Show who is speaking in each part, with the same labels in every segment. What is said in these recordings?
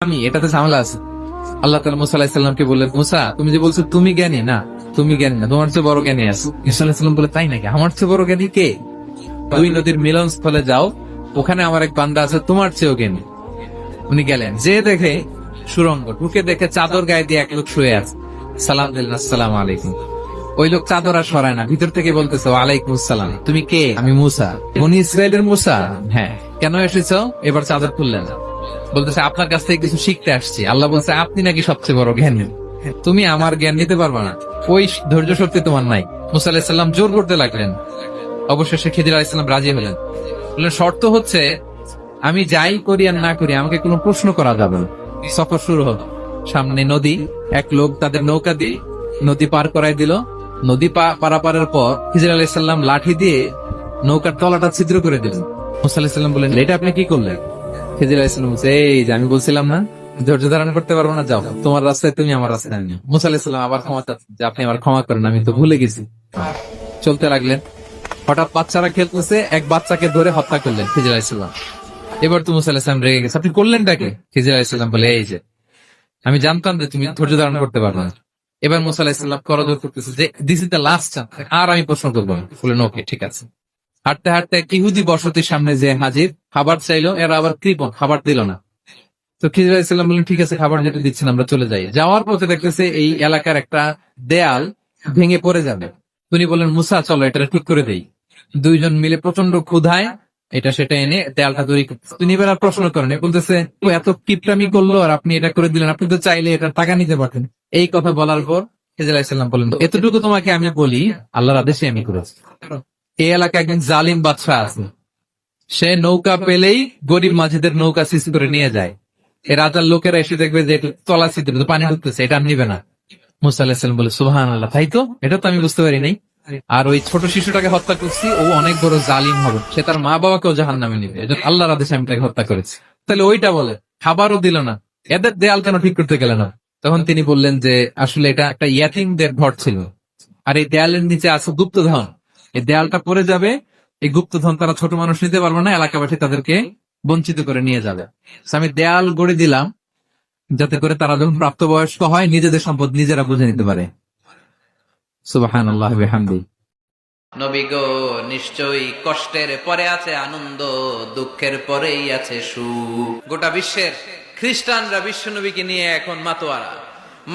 Speaker 1: আমি এটাতে ঝামেলা আছে। আল্লাহ তাআলা মুসা আলাইহিস সালামকে বললেন, মুসা তুমি যে বলছো তুমি জ্ঞানী না, তুমি জ্ঞানী না, তোমার চেয়ে বড় জ্ঞানী আছে। ঈসা আলাইহিস সালাম বলে, তাই নাকি? আমার চেয়ে বড় জ্ঞানী কে? দুই নদীর মিলন স্থলে যাও, ওখানে আমার এক বান্দা আছে তোমার চেয়েও জ্ঞানী। উনি গেলেন, যে দেখে সুরঙ্গ, ঢুকে দেখে চাদর গায়ে দিয়ে এক লোক শুয়ে আছে। সালাম দিলেন, আসসালামু আলাইকুম। ওই লোক চাদর আর সরায় না, ভিতর থেকে বলতেছে, ওয়ালাইকুম আসসালাম। তুমি কে? আমি মুসা। বনি ইসরায়েলের মুসা? হ্যাঁ। কেন এসেছো? এবার চাদর খুললেন, বলতেছে আপনার কাছ থেকে কিছু শিখতে আসছি। আল্লাহ বলছে, আপনি নাকি সবচেয়ে বড় জ্ঞানী, তুমি আমার জ্ঞান নিতে পারবা না, ওই ধৈর্য শক্তি তোমার নাই। মুসা আলাইহিস সালাম জোর করতে লাগলেন। অবশেষে খিদির আলাইহিস সালাম রাজি হলেন। বললেন, শর্ত হচ্ছে আমি যাই করি আর না করি আমাকে কোনো প্রশ্ন করা যাবে না। সফর শুরু হলো। সামনে নদী, এক লোক তাদের নৌকা দিয়ে নদী পার করাই দিল। নদী পারাপারের পর খিজির আলাইহিস সালাম লাঠি দিয়ে নৌকার তলাটা ছিদ্র করে দিলেন। মুসা আলাইহিস সালাম বললেন, এটা আপনি কি করলেন? খিজির আলাইহিস সালাম বলছে, এই যে আমি বলছিলাম না ধৈর্য ধারণ করতে পারবো না, যাও তোমার রাস্তায় তুমি, আমার রাস্তায় আমি। মুসা আলাইহিস সালাম আবার ক্ষমা চাচ্ছেন যে আপনি আমার ক্ষমা করেন, আমি তো ভুলে গেছি। চলতে লাগলেন। হঠাৎ বাচ্চারা খেলতেছে, এক বাচ্চাকে ধরে হত্যা করলেন খিজির আলাইহিস সালাম। এবার তো মুসা আলাইহিস সালাম রেগে গেছে, আপনি করলেনটাকে? খিজির আলাইহিস সালাম বলে, এই যে আমি জানতাম যে তুমি ধৈর্য ধারণ করতে পারবে না। এবার মুসা আলাইহিস সালাম করজোর করতেছে যে this is the last chance, আর আমি প্রশ্ন করবো না। বললেন, ওকে ঠিক আছে। হাঁটতে হাঁটতে এক ইহুদি বসতির সামনে যে হাজির, খাবার চাইলো, এরা আবার কৃপণ, খাবার দিল না। তো খিজির আলাইহিস সালাম বললেন, ঠিক আছে, খাবার যেটা দিচ্ছেন আমরা চলে যাই। যাওয়ার পথে দেখতেছে এই এলাকার একটা দেয়াল ভেঙে পড়ে যাবে। তিনি বললেন, মুসা চলো এটা ঠিক করে দেই। দুইজন মিলে প্রচন্ড ক্ষুধায় এটা সেটা এনে দেয়ালটা তৈরি করতেছে। তিনি এবার আর প্রশ্ন করেন, বলতেছে, ও এত কিপটামি করলো আর আপনি এটা করে দিলেন, আপনি তো চাইলে এটা টাকা নিতে পারতেন। এই কথা বলার পর খিজির আলাইহিস সালাম বললেন, এতটুকু তোমাকে আমি বলি, আল্লাহর আদেশে আমি করেছি। এই এলাকায় একজন জালিম বাদশাহ আছে, সে নৌকা পেলেই গরিব মাঝিদের নৌকা সিজ করে নিয়ে যায়। এই রাজার লোকেরা এসে দেখবে যে তলা ছিদ্র, পানি ঢুকতেছে, এটা নিবে না। মুসা আলাইহিস সালাম বলে, সুবহানাল্লাহ, তাই তো, এটা তো আমি বুঝতে পারি নাই। আর ওই ছোট শিশুটাকে হত্যা করছি, ও অনেক বড় জালিম হবে, সে তার মা বাবাকেও জাহান্নামে নিবে, এটা আল্লাহর আদেশে আমি তাকে হত্যা করেছি। তাহলে ওইটা বলে, খাবারও দিল না, এদের দেয়াল কেন ঠিক করতে গেল না? তখন তিনি বললেন যে আসলে এটা একটা ইয়াতীমদের ঘর ছিল, আর এই দেয়ালের নিচে আছে গুপ্তধন। এই দেয়ালটা পড়ে যাবে, এই গুপ্তধন তারা ছোট মানুষ নিতে পারবে না, এলাকাবাসী তাদেরকে বঞ্চিত করে নিয়ে যাবে। So আমি দেয়াল গড়ে দিলাম যাতে করে তারা যখন প্রাপ্তবয়স্ক হয় নিজেদের সম্পদ নিজেরা বুঝে নিতে পারে। সুবহানাল্লাহি ওয়া বিহামদিহি।
Speaker 2: নবী গো, নিশ্চয়ই কষ্টের পরে আছে আনন্দ, দুঃখের পরেই আছে সুখ। গোটা বিশ্বের খ্রিস্টানরা বিশ্ব নবীকে নিয়ে এখন মাতোয়ারা।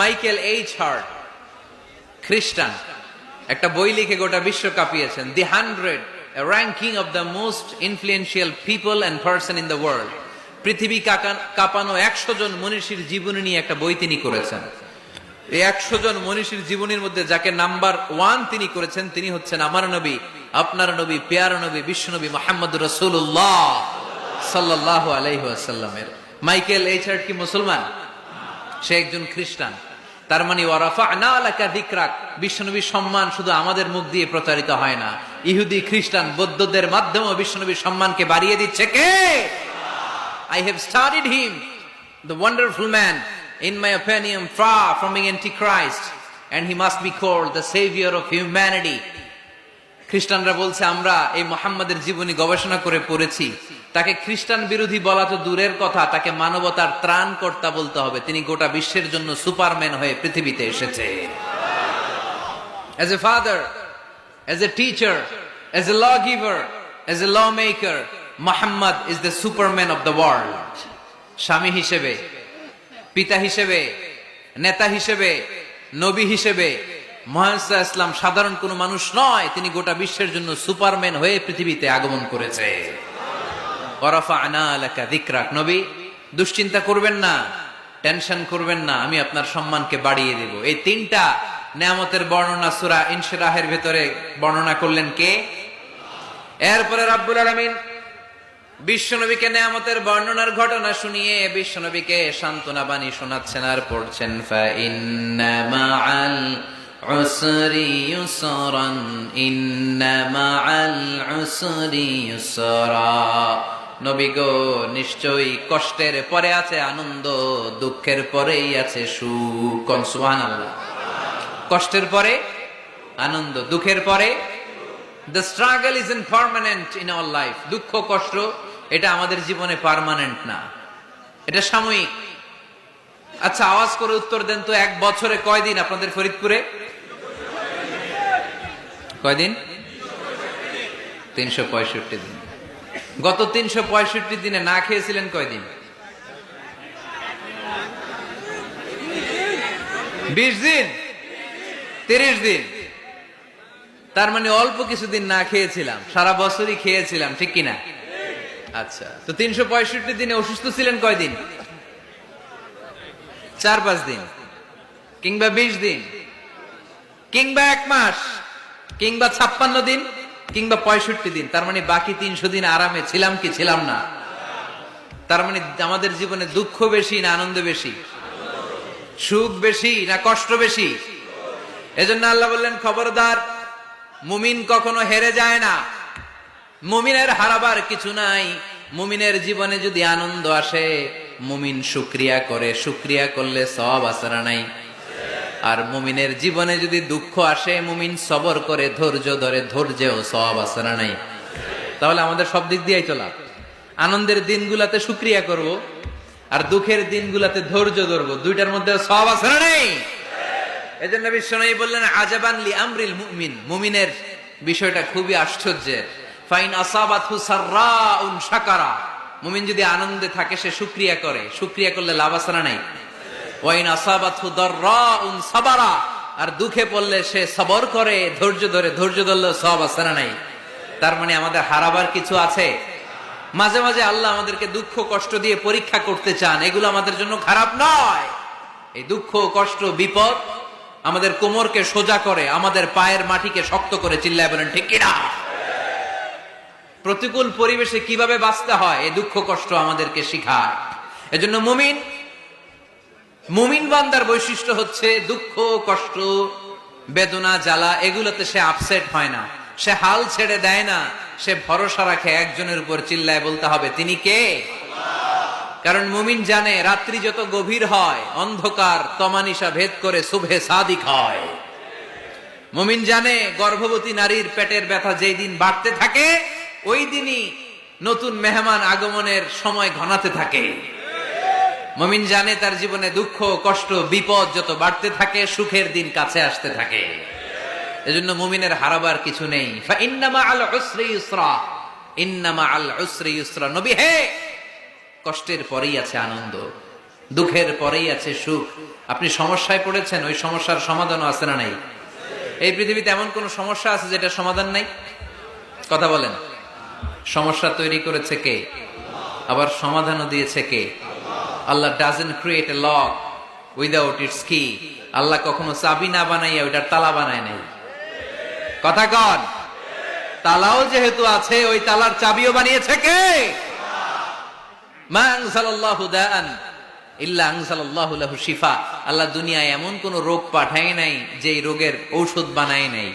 Speaker 2: মাইকেল এইচ হার্ট, খ্রিস্টান, একটা বই লিখে গোটা বিশ্ব কাঁপিয়েছেন, দি 100, a ranking of the most influential people and person in the world। পৃথিবী কাঁপানো 100 জন মনীষীর জীবনী নিয়ে একটা বই তিনি করেছেন। এই 100 জন মনীষীর জীবনীর মধ্যে যাকে নাম্বার 1 তিনি করেছেন, তিনি হচ্ছেন আমার নবী, আপনার নবী, পেয়ার নবী, বিশ্ব নবী মুহাম্মদুর রাসূলুল্লাহ সাল্লাল্লাহু আলাইহি ওয়াসাল্লামের। মাইকেল এইচ হার্ট কি মুসলমান? সে একজন খ্রিস্টান। তার মানে ওয়ারাফা'না লাকা যিকরাক, বিশ্বনবীর সম্মান শুধু আমাদের মুখ দিয়ে প্রচারিত হয় না, ইহুদি, খ্রিস্টান, বৌদ্ধদের মাধ্যমেও বিশ্বনবীর সম্মানকে বাড়িয়ে দিচ্ছে কে? I have studied him, the wonderful man, in my opinion, far from being antichrist, and he must be called the savior of humanity. খ্রিস্টানরা বলছে, আমরা এই মুহাম্মাদের জীবনী গবেষণা করে পড়েছি, তাকে খ্রিস্টান বিরোধী বলা তো দূরের কথা, তাকে মানবতার ত্রাণকর্তা বলতে হবে। তিনি গোটা বিশ্বের জন্য সুপারম্যান হয়ে পৃথিবীতে এসেছে। As a father, as a teacher, as a lawgiver, as a lawmaker, Muhammad is the superman of the world. স্বামী হিসেবে, পিতা হিসেবে, নেতা হিসেবে, নবী হিসেবে মুহাম্মদ ইসলাম সাধারণ কোনো মানুষ নয়, তিনি গোটা বিশ্বের জন্য সুপারম্যান হয়ে পৃথিবীতে আগমন করেছে। ওয়ারাফা'না লাকা যিকরাক, নবী দুশ্চিন্তা করবেন না, টেনশন করবেন না, আমি আপনার সম্মানকে বাড়িয়ে দেব। এই 3টা নেয়ামতের বর্ণনা সূরা ইনশিরাহের ভেতরে বর্ণনা করলেন কে? এরপরে রাব্বুল আলামিন বিশ্বনবীকে নেয়ামতের বর্ণনার ঘটনা শুনিয়ে বিশ্বনবীকে সান্ত্বনা বাণী শোনাচ্ছেন আর পড়ছেন, ফা ইন্না মাআল উসরি ইউসরান, ইন্না মাআল উসরি ইউসরা। নবী গো, নিশ্চয়ই কষ্টের পরে আছে আনন্দ, দুঃখের পরেই আছে সুখ। সুবহানাল্লাহ। কষ্টের পরে আনন্দ, দুঃখের পরে। The struggle isn't permanent in our life. দুঃখ কষ্ট এটা আমাদের জীবনে পার্মানেন্ট না, এটা সাময়িক। আচ্ছা, আওয়াজ করে উত্তর দেন তো, এক বছরে কয়দিন আপনাদের ফরিদপুরে? কয়দিন? 365 দিন। গত 365 দিনে না খেয়েছিলেন কয়দিন? 20 দিন, 30 দিন। তার মানে অল্প কিছুদিন না খেয়েছিলাম, সারা বছরই খেয়েছিলাম, ঠিক কিনা? আচ্ছা, তো 365 দিনে অসুস্থ ছিলেন কয়দিন? 4-5 দিন, কিংবা 20 দিন, কিংবা 1 মাস, কিংবা 56 দিন, কিংবা 65 দিন। তার মানে বাকি 300 দিন আরামে ছিলাম কি ছিলাম না? তার মানে আমাদের জীবনে দুঃখ বেশি না আনন্দ বেশি? সুখ বেশি না কষ্ট বেশি? এজন্য আল্লাহ বললেন, খবরদার, মুমিন কখনো হেরে যায় না। মুমিনের হারাবার কিছু নাই। মুমিনের জীবনে যদি আনন্দ আসে, মুমিন শুকরিয়া করে, শুকরিয়া করলে সওয়াব আছে না নাই? আর মুমিনের জীবনে যদি দুঃখ আসে, মুমিন সবর করে, ধৈর্য ধরে, ধৈর্যেও সওয়াব আছে না নাই? তাহলে আমাদের সব দিক দিয়েই চলা। আনন্দের দিনগুলাতে শুকরিয়া করব, আর দুঃখের দিনগুলাতে ধৈর্য ধরবো, দুইটার মধ্যে সওয়াব আছে না নাই? এজন্য বিশ্বনবী বললেন, আজাবান লি আমরিল মুমিন, মুমিনের বিষয়টা খুবই আশ্চর্যের। ফাইন আসাবাতহু সাররাউন শাকারা, মুমিন যদি আনন্দে থাকে সে শুকরিয়া করে, শুকরিয়া করলে লাভ আছে না নাই? ওয়াইন আসাবাতহু দাররাউন সাবারা, আর দুঃখে পড়লে সে সবর করে, ধৈর্য ধরে, ধৈর্য ধরলে সওয়াব আছে না নাই? তার মানে আমাদের হারাবার কিছু আছে? মাঝে মাঝে আল্লাহ আমাদেরকে দুঃখ কষ্ট দিয়ে পরীক্ষা করতে চান, এগুলো আমাদের জন্য খারাপ নয়। এই দুঃখ কষ্ট বিপদ আমাদের কোমরকে সোজা করে, আমাদের পায়ের মাটিকে শক্ত করে, চিল্লায় বলেন ঠিক কিনা? প্রতিকূল পরিবেশে কিভাবে বাঁচতে হয় এই দুঃখ কষ্ট আমাদেরকে শিখায়। এজন্য মুমিন বান্দার বৈশিষ্ট্য হচ্ছে দুঃখ কষ্ট বেদনা জ্বালা এগুলোতে সে আপসেট হয় না, সে হাল ছেড়ে দেয় না, সে ভরসা রাখে একজনের উপর, চিল্লায় বলতে হবে তিনি কে? কারণ মুমিন জানে রাত্রি যত গভীর হয়, অন্ধকার তমানিসা ভেদ করে সুবহে সাদিক হয়। মুমিন জানে গর্ভবতী নারীর পেটের ব্যথা যেই দিন বাড়তে থাকে, ওই দিনই নতুন মেহমান আগমনের সময় ঘনাতে থাকে। মুমিন জানে তার জীবনে দুঃখ কষ্ট বিপদ যত বাড়তে থাকে, সুখের দিন কাছে আসতে থাকে। এজন্য মুমিনের হারাবার কিছু নেই। ফা ইন্না মাআল উসরি ইউসরা, ইন্না মাআল উসরি ইউসরা। নবী হে, কষ্টের পরেই আছে আনন্দ, দুঃখের পরেই আছে সুখ। আপনি সমস্যায় পড়েছেন, ওই সমস্যার সমাধানও আছে না নাই? এই পৃথিবীতে এমন কোন সমস্যা আছে যেটা সমাধান নাই? কথা বলেন। সমস্যা তৈরি করেছে কে? আবার সমাধানও দিয়েছে কে? Allah doesn't create a lock without its key. আল্লাহ কখনো চাবি না বানাইয়া ওইটার তালা বানায় নাই। কথা কন। তালাও যেহেতু আছে, ওই তালার চাবিও বানিয়েছে কে? মা আনজালাল্লাহু দাআন ইল্লা আনজালাল্লাহু লাহু শিফা। আল্লাহ দুনিয়ায় এমন কোন রোগ পাঠায় নাই যেই রোগের ঔষধ বানায় নাই,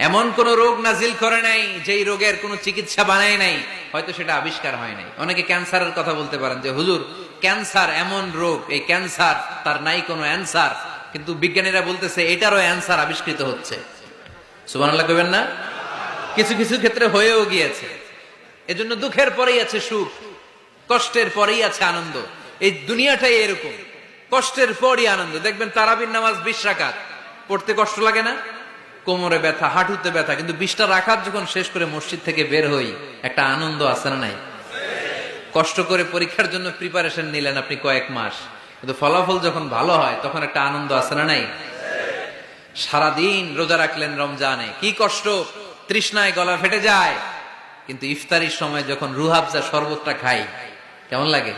Speaker 2: এমন কোন রোগ নাজিল করে নাই যেই রোগের কোন চিকিৎসা বানায় নাই, হয়তো সেটা আবিষ্কার হয় নাই। অনেকে ক্যান্সারের কথা বলতে পারেন যে হুজুর ক্যান্সার এমন রোগ, এই ক্যান্সার তার নাই কোনো অ্যান্সার, কিন্তু বিজ্ঞানীরা বলতেছে এটারও অ্যান্সার আবিষ্কৃত হচ্ছে। সুবহানাল্লাহ কইবেন না? কিছু কিছু ক্ষেত্রে হয়েও গিয়েছে। এজন্য দুঃখের পরেই আছে সুখ, কষ্টের পরেই আছে আনন্দ। এই দুনিয়াটাই এরকম, কষ্টের পরই আনন্দ। দেখবেন তারাবির নামাজ 20 রাকাত পড়তে কষ্ট লাগে না? কোমরে ব্যথা, হাঁটুতে ব্যথা, কিন্তু 20টা রাকাত যখন শেষ করে মসজিদ থেকে বের হই, একটা আনন্দ আছে না নাই? কষ্ট করে পরীক্ষার জন্য প্রিপারেশন নিলেন আপনি কয়েক মাস, কিন্তু ফলাফল যখন ভালো হয় তখন একটা আনন্দ আছে না নাই? সারাদিন রোজা রাখলেন রমজানে, কি কষ্ট, তৃষ্ণায় গলা ফেটে যায়, কিন্তু ইফতারির সময় যখন রুহাবজা শরবতটা খাই, কেমন লাগে?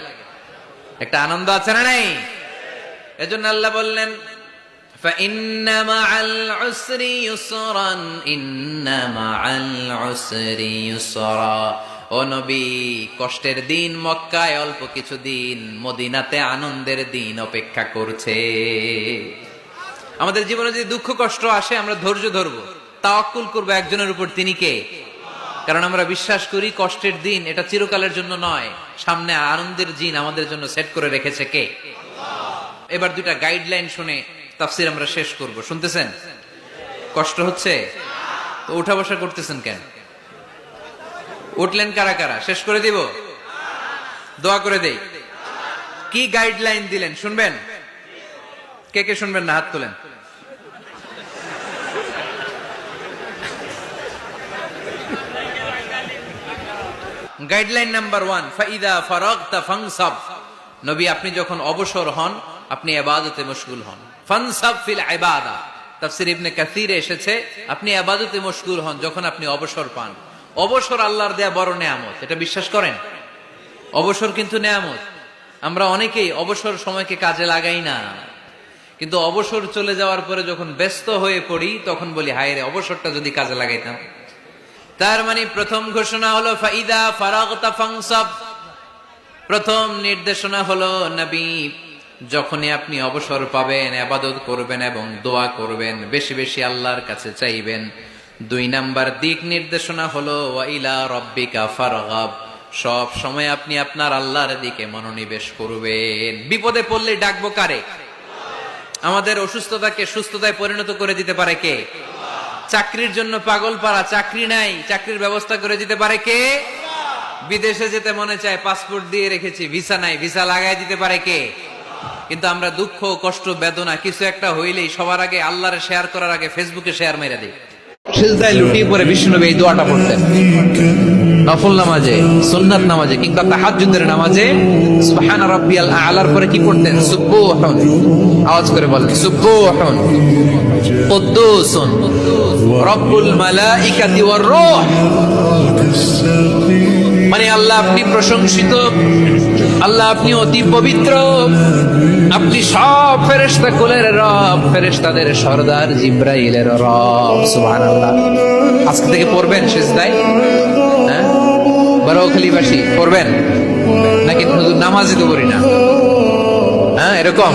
Speaker 2: একটা আনন্দ আছে না নাই? এজন্য আল্লাহ বললেন فَإِنَّ مَعَ الْعُسْرِ يُسْرًا إِنَّ مَعَ الْعُسْرِ يُسْرًا। ও নবী, কষ্টের দিন মক্কায় অল্প কিছু দিন, মদিনাতে আনন্দের দিন অপেক্ষা করছে। আমাদের জীবনে যদি দুঃখ কষ্ট আসে, আমরা ধৈর্য ধরবো, তাওয়াক্কুল করবো একজনের উপর, তিনি কে? কারণ আমরা বিশ্বাস করি কষ্টের দিন এটা চিরকালের জন্য নয়, সামনে আনন্দের দিন আমাদের জন্য সেট করে রেখেছে কে? এবার দুইটা গাইডলাইন শুনে তাফসীর আমরা শেষ করব। শুনতেছেন? কষ্ট হচ্ছে তো উঠা বসা করতেছেন কেন? উঠলেন কারা কারা? শেষ করে দিব? দোয়া করে দেই। কি গাইডলাইন দিলেন শুনবেন? কে কে শুনবেন না হাত তোলেন। গাইডলাইন নাম্বার 1, ফাইদা ফারাগতা ফানসাব। নবী আপনি যখন অবসর হন আপনি ইবাদতে মশগুল হন। ফানসাব ফিল ইবাদা, তাফসীর ইবনে কাসিরে এসেছে আপনি ইবাদতে মশগুল হন যখন আপনি অবসর পান। অবসর আল্লাহর দেয়া বড় নেয়ামত, এটা বিশ্বাস করেন? অবসর কিন্তু নেয়ামত। আমরা অনেকেই অবসর সময়কে কাজে লাগাই না, কিন্তু অবসর চলে যাওয়ার পরে যখন ব্যস্ত হয়ে পড়ি তখন বলি হায় রে, অবসরটা যদি কাজে লাগাইতাম। তার মানে প্রথম ঘোষণা হলো ফাইদা ফারাগতা ফানসাব। প্রথম নির্দেশনা হলো নবী যখনই আপনি অবসর পাবেন ইবাদত করবেন এবং দোয়া করবেন, বেশি বেশি আল্লাহর কাছে চাইবেন। 2 নাম্বার দিক নির্দেশনা হলো ওয়া ইলা রাব্বিকা ফারগাব। সব সময় আপনি আপনার আল্লাহর দিকে মনোনিবেশ করবেন। বিপদে পড়লে ডাকবো কারে? আমাদের অসুস্থতাকে সুস্থতায় পরিণত করে দিতে পারে কে? চাকরির জন্য পাগল পারা, চাকরি নাই, চাকরির ব্যবস্থা করে দিতে পারে কে? বিদেশে যেতে মনে চায়, পাসপোর্ট দিয়ে রেখেছি, ভিসা নাই, ভিসা লাগাই দিতে পারে কে? কিন্তু আমরা দুঃখ কষ্ট বেদনা কিছু একটা হইলেই সবার আগে আল্লাহরে শেয়ার করার আগে ফেসবুকে শেয়ার মেরে দিই। সিজদায় লুটিয়ে পড়ে বিষ্ণুনবী এই দোয়াটা পড়তেন নফল নামাজে, সুন্নাত নামাজে কিংবা তাহাজ্জুদের নামাজে। সুবহান রাব্বিয়াল আ'লার পরে কি পড়তেন? সুবহান, আওয়াজ করে বলেন সুবহান কুদ্দুসুন রব্বুল মালাইকাতি ওয়ার রূহ। মানে আল্লাহ আপনি প্রশংসিত, আল্লাহ আপনি অতি পবিত্র, আপনি সব ফেরেশতা কুলের রব, ফেরেশতাদের সরদার জিবরাইলের রব। সুবহানাল্লাহ। আজকে থেকে পড়বেন সিজদায়? হ্যাঁ, বারোখালীবাসী পড়বেন নাকি হুজুর নামাজে তো করি না? হ্যাঁ, এরকম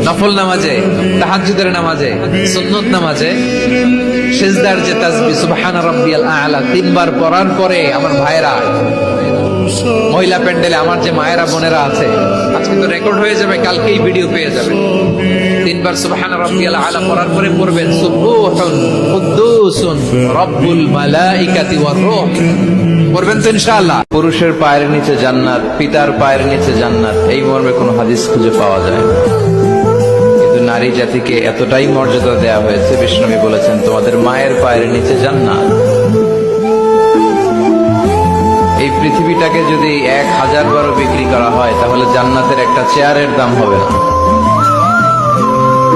Speaker 2: নফল নামাজে, তাহাজ্জুদের নামাজে, সুন্নত নামাজে সিজদার যে তাসবিহ সুবহান রাব্বিয়াল আ'লা 3 বার পড়ার পরে আমার ভাইরা, মহিলা প্যান্ডেলে আমার যে মায়েরা বোনেরা আছে, আজকে তো রেকর্ড হয়ে যাবে, কালকেই ভিডিও পেয়ে যাবেন। 3 বার সুবহান রাব্বিয়াল আ'লা পড়ার পরে পড়বেন সুবহুন কুদ্দুসুন রব্বুল মালাইকাতি ওয়ার রূহ। পড়বেন তো ইনশাআল্লাহ।
Speaker 3: পুরুষের পায়ের নিচে জান্নাত, পিতার পায়ের নিচে জান্নাত, এই মর্মে কোনো হাদিস খুঁজে পাওয়া যায় না। কিন্তু নারী জাতিকে এতটাই মর্যাদা দেয়া হয়েছে, বিষ্ণুনবী বলেছেন তোমাদের মায়ের পায়ের নিচে জান্নাত। এই পৃথিবীটাকে যদি 1000 বারও বিক্রি করা হয় তাহলে জান্নাতের একটা চেয়ারের দাম হবে না।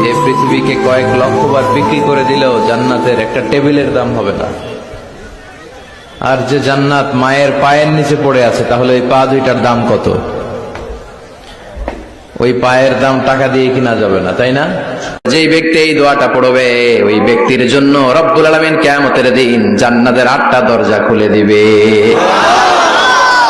Speaker 3: এই পৃথিবীকে কয়েক লক্ষ বার বিক্রি করে দিলেও জান্নাতের একটা টেবিলের দাম হবে না। আর যে জান্নাত মায়ের পায়ের নিচে পড়ে আছে, তাহলে ওই পা দুইটার দাম কত? ওই পায়ের দাম টাকা দিয়ে কিনা যাবে না, তাই না? যেই ব্যক্তি এই দোয়াটা পড়বে ওই ব্যক্তির জন্য রব্বুল আলামিন কিয়ামতের দিন জান্নাতের 8টা দরজা খুলে দিবে।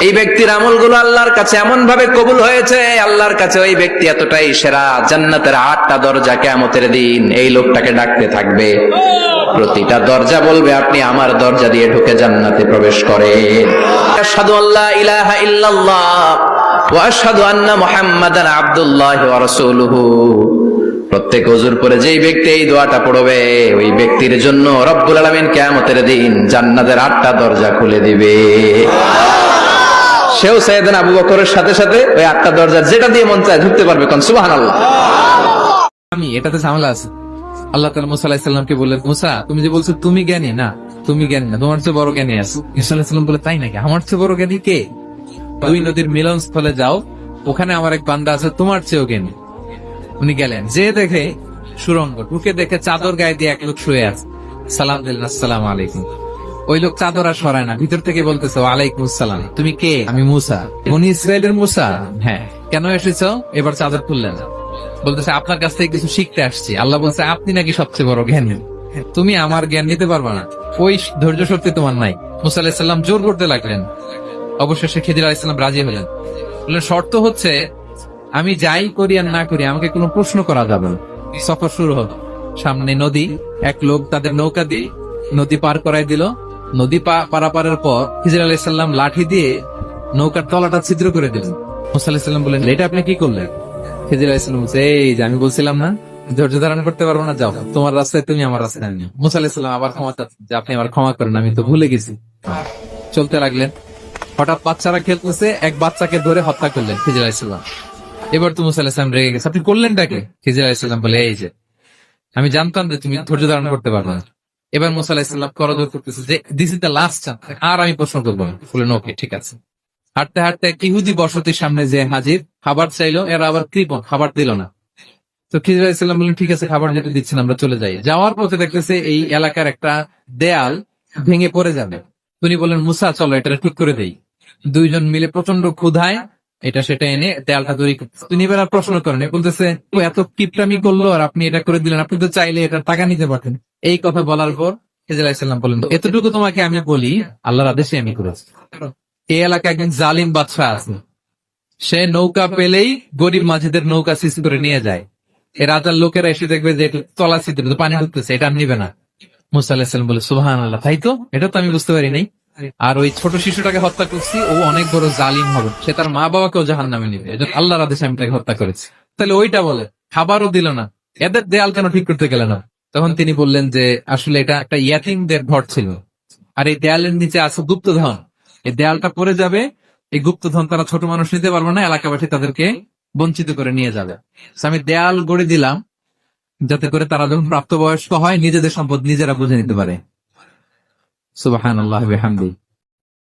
Speaker 3: এই ব্যক্তির আমলগুলো আল্লাহর কাছে এমন ভাবে কবুল হয়েছে, আল্লাহর কাছে ওই ব্যক্তি এতটাই সেরা, জান্নাতের 8টা দরজা কিয়ামতের দিন এই লোকটাকে ডাকতে থাকবে। প্রতিটা দরজা বলবে আপনি আমার দরজা দিয়ে ঢুকে জান্নাতে প্রবেশ করেন। আশহাদু আল্লা ইলাহা ইল্লাল্লাহ ওয়া আশহাদু আন্না মুহাম্মাদান আবদুল্লাহি ওয়া রাসূলুহু। প্রত্যেক ওযুর পরে যেই ব্যক্তি এই দোয়াটা পড়বে ওই ব্যক্তির জন্য রব্বুল আলামিন কিয়ামতের দিন জান্নাতের 8টা দরজা খুলে দিবে। সেও সাইয়েদনা আবু বকরের সাথে সাথে ওই 8টা দরজা যেটা দিয়ে মন চায় ঢুকতে পারবে। কোন সুবহানাল্লাহ।
Speaker 1: আমি এটাতে ঝামেলা আছে। আল্লাহ তাআলা মুসা আলাইহিস সালামকে বললেন, মুসা তুমি যে বলছো তুমি জ্ঞানী না, তুমি জ্ঞানী না, তোমার চেয়ে বড় জ্ঞানী আছে। ঈসা আলাইহিস সালাম বলে তাই নাকি? আমার চেয়ে বড় জ্ঞানী কে? 2 নদীর মিলনস্থলে যাও, ওখানে আমার এক বান্দা আছে তোমার চেয়েও জ্ঞানী। উনি গেলেন, যে দেখে সুরঙ্গ, ঢুকে দেখে চাদর গায়ে দিয়ে এক লোক শুয়ে আছে। সালাম দিলেন, আসসালামু আলাইকুম। ওই লোক চাদর আর সরায় না, ভিতর থেকে বলতেছে ওয়ালাইকুম আসসালাম। তুমি কে? আমি মুসা। বনি ইসরাইলের মুসা? হ্যাঁ। কেন এসেছো? এবার চাদর খুললেন, বলতেছে আপনার কাছ থেকে কিছু শিখতে আসছি। আল্লাহ বলছে আপনি নাকি সবচেয়ে বড় জ্ঞানী, তুমি আমার জ্ঞান নিতে পারবা না, ওই ধৈর্য শক্তি তোমার নাই। মুসা আলাইহিস সালাম জোর করতে লাগলেন। অবশেষে খিদির আলাইহিস সালাম রাজি হলেন। বললেন শর্ত হচ্ছে আমি যাই করি আর না করি আমাকে কোনো প্রশ্ন করা যাবে না। সফর শুরু হলো। সামনে নদী, এক লোক তাদের নৌকা দিয়ে নদী পার করাই দিল। নদী পারাপারের পর খিজির আলাইহিস সালাম লাঠি দিয়ে নৌকার তলাটা ছিদ্র করে দিলেন। মুসা আলাইহিস সালাম বললেন এটা আপনি কি করলেন? খিজির আলাইহিস সালাম বলছে এই যে আমি বলছিলাম না ধৈর্য ধারণ করতে পারবো না, যাও তোমার রাস্তায় তুমি, আমার রাস্তায় আমি। মুসা আলাইহিস সালাম আবার ক্ষমা চাচ্ছেন যে আপনি আমার ক্ষমা করেন, আমি তো ভুলে গেছি। চলতে লাগলেন। হঠাৎ বাচ্চারা খেলতেছে, এক বাচ্চাকে ধরে হত্যা করলেন খিজির আলাইহিস সালাম। এবার তো মুসা আলাইহিস সালাম রেগে গেছে, আপনি করলেনটাকে? খিজির আলাইহিস সালাম বলে, এই যে আমি জানতাম যে তুমি ধৈর্য ধারণ করতে পারবে না। এবার মুসা আলাইহিস সালাম করজোর করতেছে যে this is the last chance, আর আমি প্রশ্ন করবো না। বললেন ওকে ঠিক আছে। হাঁটতে হাঁটতে এক ইহুদি বসতির সামনে যে হাজির, খাবার চাইলো, এরা আবার কৃপণ, খাবার দিল না। তো খিজির আলাইহিস সালাম বললেন ঠিক আছে, খাবার যেটা দিচ্ছেন আমরা চলে যাই। যাওয়ার পথে দেখতেছে এই এলাকার একটা দেয়াল ভেঙে পড়ে যাবে। তিনি বললেন মুসা চলো এটা ঠিক করে দেই। দুইজন মিলে প্রচন্ড ক্ষুধায় এটা সেটা এনে দেয়ালটা তৈরি করতেছে। তিনি এবার আর প্রশ্ন করেন, বলতেছে ও এত কিপটামি করলো আর আপনি এটা করে দিলেন, আপনি তো চাইলে এটা টাকা নিতে পারতেন। এই কথা বলার পর খিজির আলাইহিস সালাম বললেন এতটুকু তোমাকে আমি বলি, আল্লাহর আদেশে আমি করেছি। এই এলাকায় একজন জালিম বাদশাহ আছে, সে নৌকা পেলেই গরিব মাঝিদের নৌকা সিজ করে নিয়ে যায়। এই রাজার লোকেরা এসে দেখবে যে তলা ছিদ্র পানি ঢুকতেছে, এটা নিবে না। মুসা আলাইহিস সালাম বলে সুবহানাল্লাহ, তাই তো, এটা তো আমি বুঝতে পারি নাই। আর ওই ছোট শিশুটাকে হত্যা করছি, ও অনেক বড় জালিম হবে, সে তার মা বাবাকেও জাহান্নামে নিবে, এটা আল্লাহর আদেশে আমি তাকে হত্যা করেছি। তাহলে ওইটা বলে খাবারও দিল না, এদের দেয়াল কেন ঠিক করতে গেল না? তখন তিনি বললেন যে আসলে এটা একটা ইয়াতীমদের ঘর ছিল, আর এই দেয়ালের নিচে আছে গুপ্তধন। এই দেয়ালটা পড়ে যাবে, এই গুপ্তধন তারা ছোট মানুষ নিতে পারবে না, এলাকাবাসী তাদেরকে বঞ্চিত করে নিয়ে যাবে। So আমি দেয়াল গড়ে দিলাম যাতে করে তারা যখন প্রাপ্তবয়স্ক হয় নিজেদের সম্পদ নিজেরা বুঝে নিতে পারে। সুবহানাল্লাহি ওয়া বিহামদিহি।